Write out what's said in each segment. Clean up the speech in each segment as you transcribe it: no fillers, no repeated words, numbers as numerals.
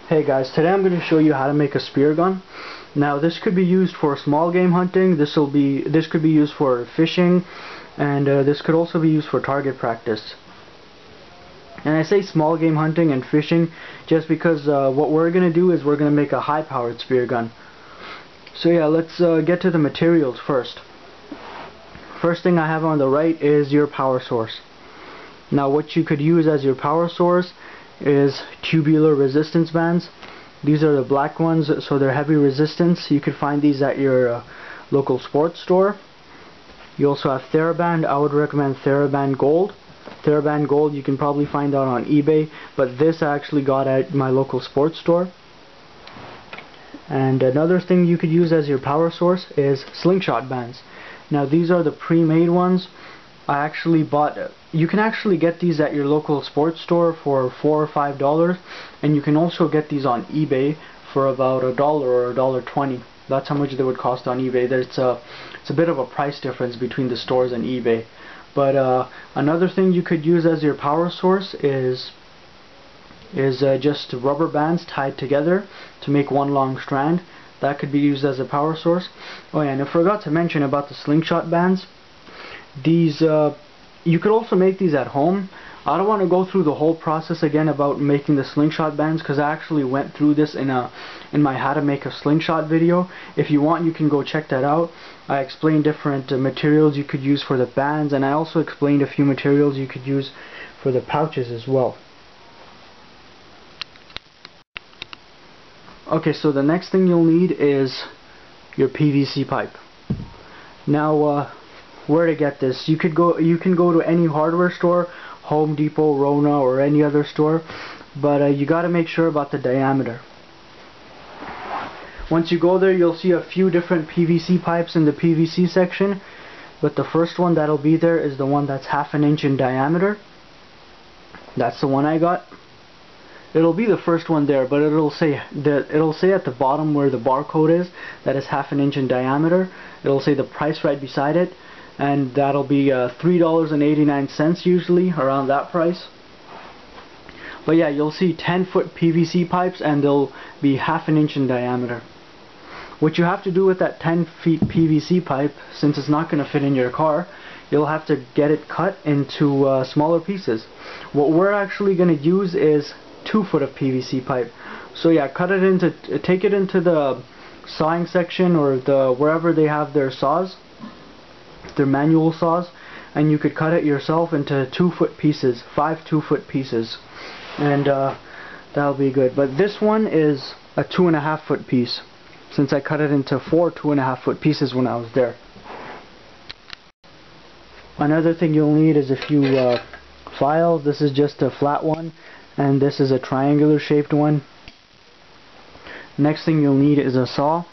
Hey guys, today I'm going to show you how to make a spear gun. Now this could be used for small game hunting, this could be used for fishing, and this could also be used for target practice. And I say small game hunting and fishing just because what we're going to do is we're going to make a high powered spear gun. So yeah, let's get to the materials first. First thing I have on the right is your power source. Now what you could use as your power source is tubular resistance bands. These are the black ones, so they're heavy resistance. You could find these at your local sports store. You also have TheraBand. I would recommend TheraBand Gold. TheraBand Gold you can probably find out on eBay, but this I actually got at my local sports store. And another thing you could use as your power source is slingshot bands. Now these are the pre-made ones. I actually bought, you can actually get these at your local sports store for $4 or $5, and you can also get these on eBay for about $1 or $1.20. That's how much they would cost on eBay. It's a bit of a price difference between the stores and eBay. But another thing you could use as your power source is just rubber bands tied together to make one long strand. That could be used as a power source. Oh yeah, and I forgot to mention about the slingshot bands. These you could also make these at home. I don't want to go through the whole process again about making the slingshot bands, because I actually went through this in my how to make a slingshot video. If you want, you can go check that out. I explained different materials you could use for the bands, and I also explained a few materials you could use for the pouches as well. Okay, so the next thing you'll need is your PVC pipe. Now where to get this? You can go to any hardware store, Home Depot, Rona, or any other store, but you got to make sure about the diameter. Once you go there, you'll see a few different PVC pipes in the PVC section, but the first one that'll be there is the one that's 1/2 inch in diameter. That's the one I got. It'll be the first one there, but it'll say at the bottom where the barcode is that is 1/2 inch in diameter. It'll say the price right beside it, and that'll be $3.89 usually, around that price. But yeah, you'll see 10-foot PVC pipes, and they'll be 1/2 inch in diameter. What you have to do with that 10 feet PVC pipe, since it's not going to fit in your car, you'll have to get it cut into smaller pieces. What we're actually going to use is 2 foot of PVC pipe. So yeah, take it into the sawing section, or wherever they have their saws, their manual saws, and you could cut it yourself into 2 foot pieces, 5 2-foot pieces, and that'll be good. But this one is a 2.5 foot piece, since I cut it into 4 2.5 foot pieces when I was there. Another thing you'll need is a few files. This is just a flat one, and this is a triangular shaped one. Next thing you'll need is a saw.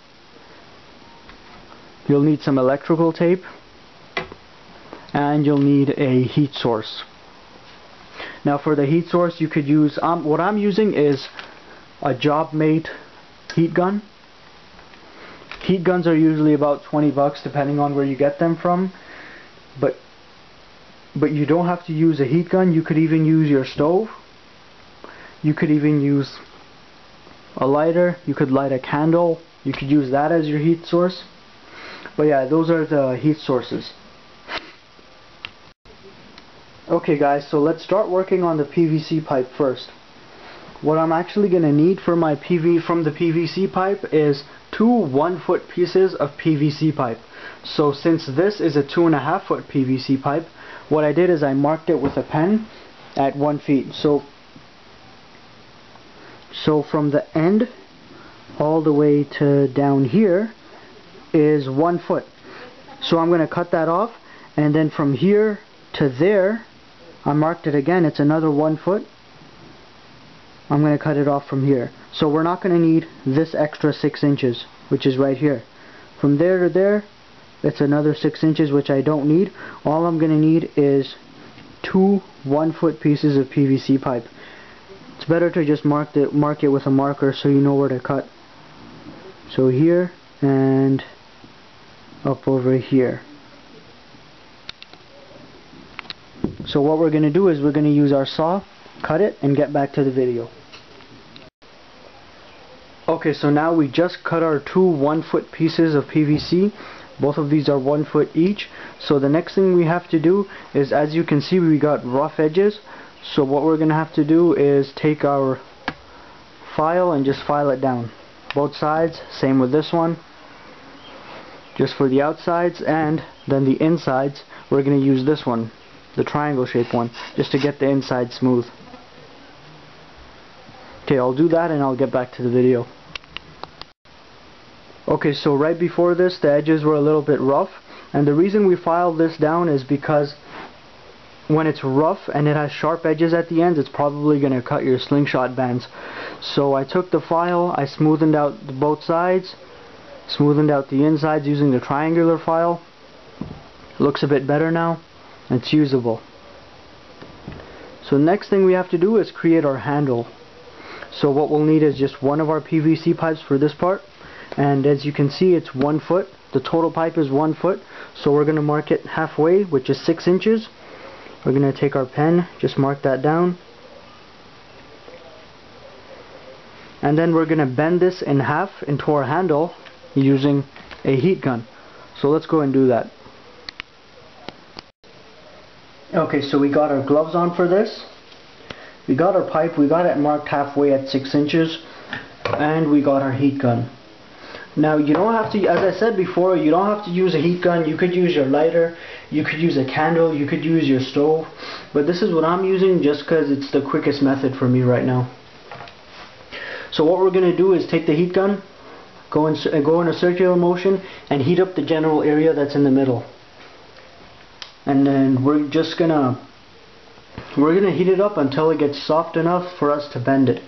You'll need some electrical tape, and you'll need a heat source. Now for the heat source, you could use, what I'm using is a JobMate heat gun. Heat guns are usually about 20 bucks depending on where you get them from, but you don't have to use a heat gun. You could even use your stove. You could even use a lighter. You could light a candle. You could use that as your heat source. But yeah, those are the heat sources. Okay guys, so let's start working on the PVC pipe first. What I'm actually going to need for my from the PVC pipe is 2 1-foot pieces of PVC pipe. So since this is a 2.5 foot PVC pipe, what I did is I marked it with a pen at 1 feet. So from the end all the way to down here is 1 foot. So I'm going to cut that off, and then from here to there, I marked it again, it's another 1 foot. I'm going to cut it off from here. So we're not going to need this extra 6 inches, which is right here. From there to there, it's another 6 inches, which I don't need. All I'm going to need is 2 1-foot pieces of PVC pipe. It's better to just mark it with a marker so you know where to cut. So here and up over here. So what we're going to do is we're going to use our saw, cut it, and get back to the video. Okay, so now we just cut our two 1 foot pieces of PVC. Both of these are 1 foot each. So the next thing we have to do is, as you can see, we got rough edges. So what we're going to have to do is take our file and just file it down. Both sides, same with this one. Just for the outsides, and then the insides, we're going to use this one, the triangle shaped one, just to get the inside smooth. Okay, I'll do that and I'll get back to the video. Okay, so right before this, the edges were a little bit rough, and the reason we filed this down is because when it's rough and it has sharp edges at the ends, it's probably going to cut your slingshot bands. So I took the file, I smoothed out both sides, smoothed out the insides using the triangular file. Looks a bit better now. It's usable. So next thing we have to do is create our handle. So what we'll need is just one of our PVC pipes for this part, and as you can see, it's 1 foot. The total pipe is 1 foot, so we're going to mark it halfway, which is 6 inches. We're going to take our pen, just mark that down, and then we're going to bend this in half into our handle using a heat gun. So let's go and do that. Okay, so we got our gloves on for this. We got our pipe, we got it marked halfway at 6 inches, and we got our heat gun. Now you don't have to, as I said before, you don't have to use a heat gun. You could use your lighter, you could use a candle, you could use your stove, but this is what I'm using just because it's the quickest method for me right now. So what we're going to do is take the heat gun, go in a circular motion, and heat up the general area that's in the middle. And then we're gonna heat it up until it gets soft enough for us to bend it.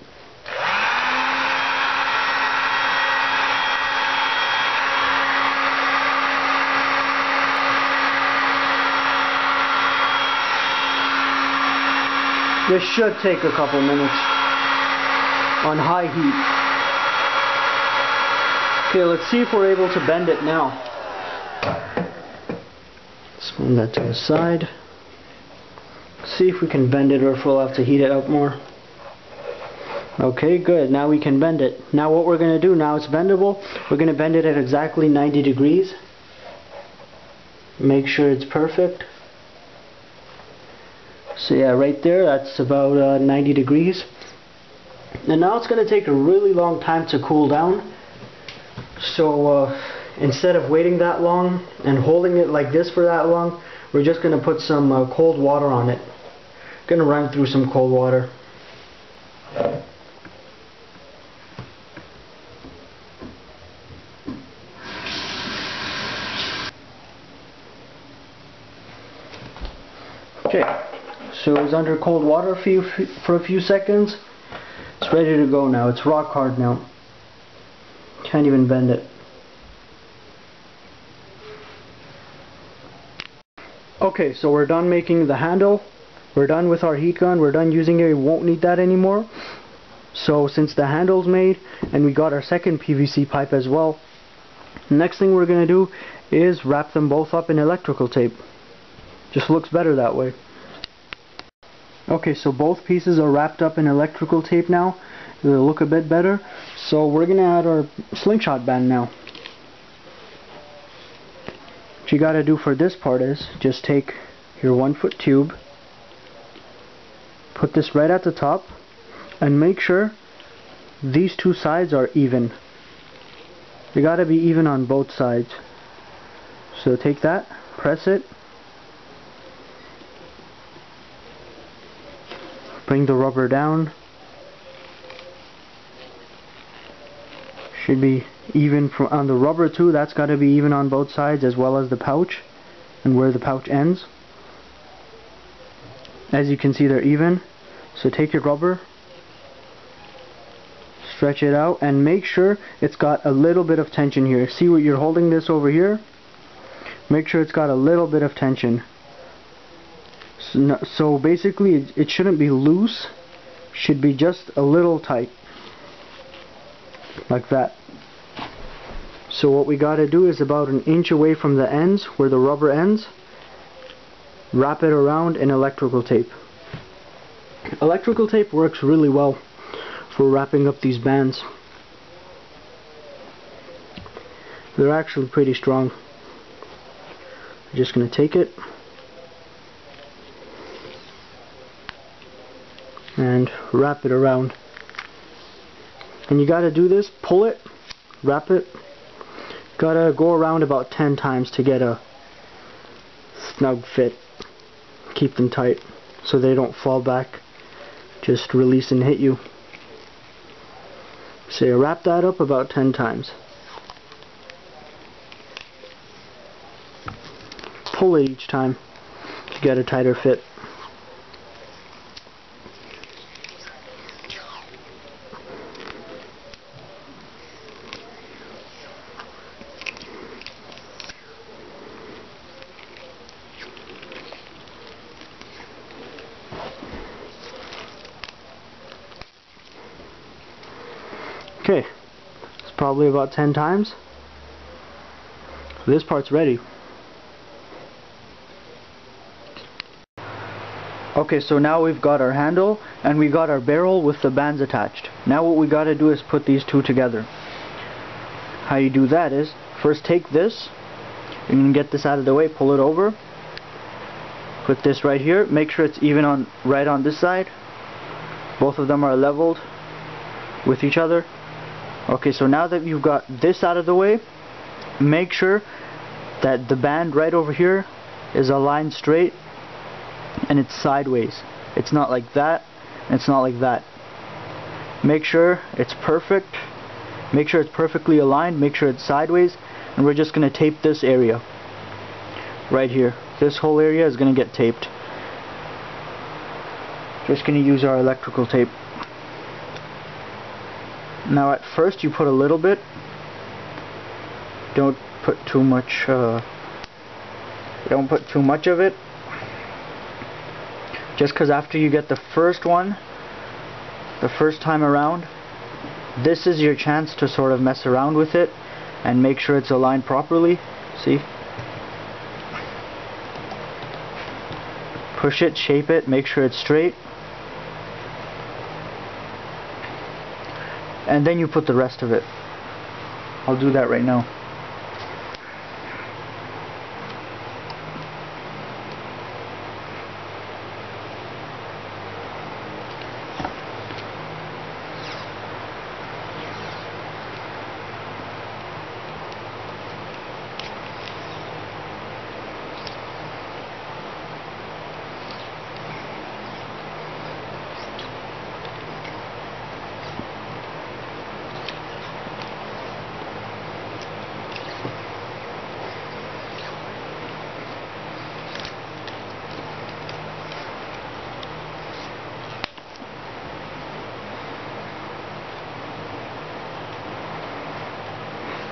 This should take a couple minutes on high heat. Okay, let's see if we're able to bend it now. Let's move that to the side. See if we can bend it or if we'll have to heat it up more. Okay, good. Now we can bend it. Now what we're going to do, now it's bendable, we're going to bend it at exactly 90 degrees. Make sure it's perfect. So yeah, right there, that's about 90 degrees. And now it's going to take a really long time to cool down. So instead of waiting that long and holding it like this for that long, we're just going to put some cold water on it. Going to run through some cold water. Okay, so it's under cold water for a few seconds. It's ready to go now. It's rock hard now. Can't even bend it. Okay, so we're done making the handle. We're done with our heat gun. We're done using it. We won't need that anymore. So since the handle's made and we got our second PVC pipe as well, the next thing we're going to do is wrap them both up in electrical tape. Just looks better that way. Okay, so both pieces are wrapped up in electrical tape now. They'll look a bit better. So we're going to add our slingshot band now. What you got to do for this part is just take your 1 foot tube, put this right at the top, and make sure these two sides are even. You got to be even on both sides. So take that, press it, bring the rubber down. Should be even on the rubber too. That's got to be even on both sides, as well as the pouch and where the pouch ends. As you can see, they're even. So take your rubber, stretch it out, and make sure it's got a little bit of tension here. See what you're holding this over here? Make sure it's got a little bit of tension. So basically it shouldn't be loose, should be just a little tight, like that. So what we got to do is about 1 inch away from the ends, where the rubber ends, wrap it around in electrical tape. Electrical tape works really well for wrapping up these bands. They're actually pretty strong. I'm just going to take it and wrap it around. And you gotta do this, pull it, wrap it. Gotta go around about 10 times to get a snug fit. Keep them tight so they don't fall back. Just release and hit you. So you wrap that up about 10 times. Pull it each time to get a tighter fit. Okay, it's probably about 10 times. So this part's ready. Okay, so now we've got our handle and we got our barrel with the bands attached. Now what we gotta do is put these two together. How you do that is, first take this, you can get this out of the way, pull it over, put this right here, make sure it's even on right on this side. Both of them are leveled with each other. Okay, so now that you've got this out of the way, make sure that the band right over here is aligned straight and it's sideways. It's not like that, and it's not like that. Make sure it's perfect. Make sure it's perfectly aligned. Make sure it's sideways. And we're just going to tape this area right here. This whole area is going to get taped. Just going to use our electrical tape. Now at first you put a little bit. Don't put too much. Don't put too much of it. Just because after you get the first one, the first time around, this is your chance to sort of mess around with it and make sure it's aligned properly. See? Push it, shape it, make sure it's straight. And then you put the rest of it. I'll do that right now.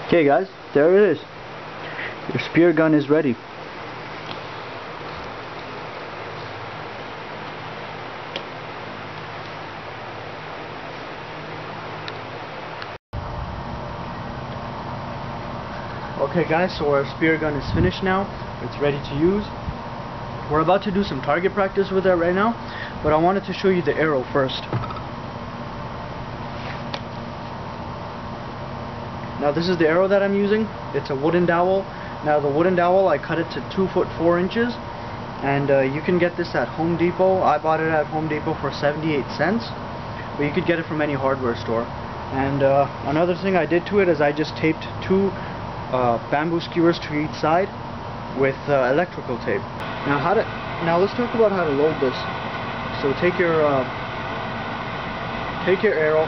Okay guys, there it is. Your spear gun is ready. Okay guys, so our spear gun is finished now. It's ready to use. We're about to do some target practice with it right now, but I wanted to show you the arrow first. Now this is the arrow that I'm using. It's a wooden dowel. Now the wooden dowel, I cut it to 2 foot 4 inches, and you can get this at Home Depot. I bought it at Home Depot for 78 cents, but you could get it from any hardware store. And another thing I did to it is I just taped 2 bamboo skewers to each side with electrical tape. Now let's talk about how to load this. So take your arrow,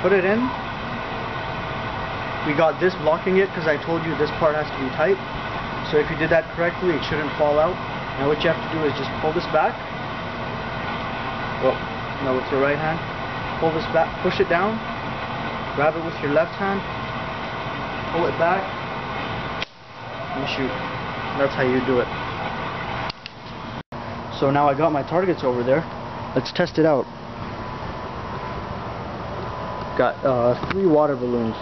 put it in. We got this blocking it because I told you this part has to be tight. So if you did that correctly, it shouldn't fall out. Now what you have to do is just pull this back. Oh, no, with your right hand. Pull this back, push it down. Grab it with your left hand. Pull it back. And shoot. That's how you do it. So now I got my targets over there. Let's test it out. Got 3 water balloons.